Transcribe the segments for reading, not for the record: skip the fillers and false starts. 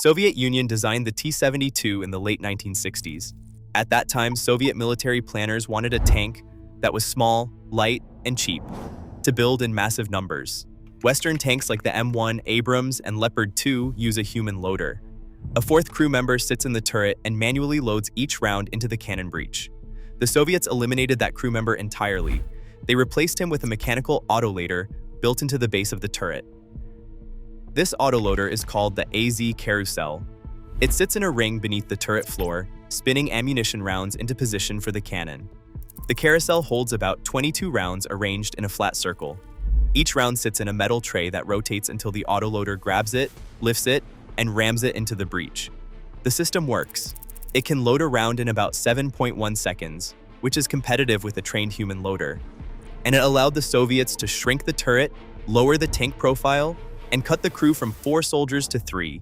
Soviet Union designed the T-72 in the late 1960s. At that time, Soviet military planners wanted a tank that was small, light, and cheap to build in massive numbers. Western tanks like the M1 Abrams and Leopard 2 use a human loader. A fourth crew member sits in the turret and manually loads each round into the cannon breech. The Soviets eliminated that crew member entirely. They replaced him with a mechanical autoloader built into the base of the turret. This autoloader is called the AZ Carousel. It sits in a ring beneath the turret floor, spinning ammunition rounds into position for the cannon. The carousel holds about 22 rounds arranged in a flat circle. Each round sits in a metal tray that rotates until the autoloader grabs it, lifts it, and rams it into the breech. The system works. It can load a round in about 7.1 seconds, which is competitive with a trained human loader. And it allowed the Soviets to shrink the turret, lower the tank profile, and cut the crew from 4 soldiers to 3.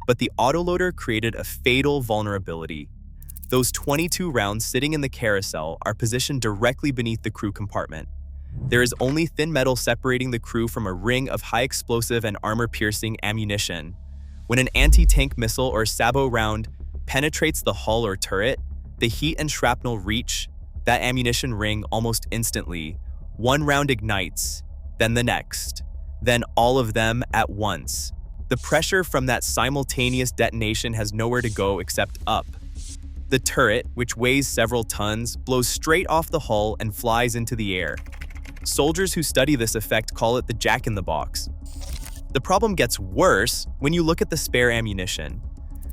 But the autoloader created a fatal vulnerability. Those 22 rounds sitting in the carousel are positioned directly beneath the crew compartment. There is only thin metal separating the crew from a ring of high explosive and armor-piercing ammunition. When an anti-tank missile or sabot round penetrates the hull or turret, the heat and shrapnel reach that ammunition ring almost instantly. One round ignites, then the next, then all of them at once. The pressure from that simultaneous detonation has nowhere to go except up. The turret, which weighs several tons, blows straight off the hull and flies into the air. Soldiers who study this effect call it the jack-in-the-box. The problem gets worse when you look at the spare ammunition.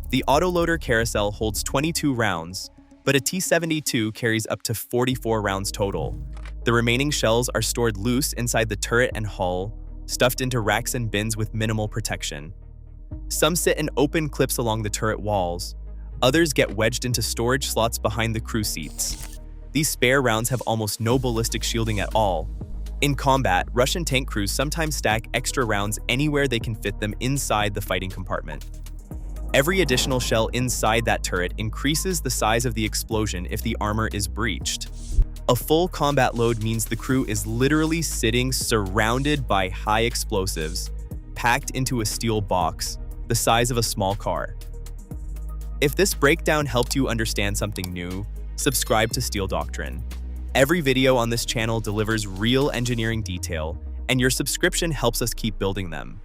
The autoloader carousel holds 22 rounds, but a T-72 carries up to 44 rounds total. The remaining shells are stored loose inside the turret and hull, stuffed into racks and bins with minimal protection. Some sit in open clips along the turret walls. Others get wedged into storage slots behind the crew seats. These spare rounds have almost no ballistic shielding at all. In combat, Russian tank crews sometimes stack extra rounds anywhere they can fit them inside the fighting compartment. Every additional shell inside that turret increases the size of the explosion if the armor is breached. A full combat load means the crew is literally sitting surrounded by high explosives, packed into a steel box the size of a small car. If this breakdown helped you understand something new, subscribe to Steel Doctrine. Every video on this channel delivers real engineering detail, and your subscription helps us keep building them.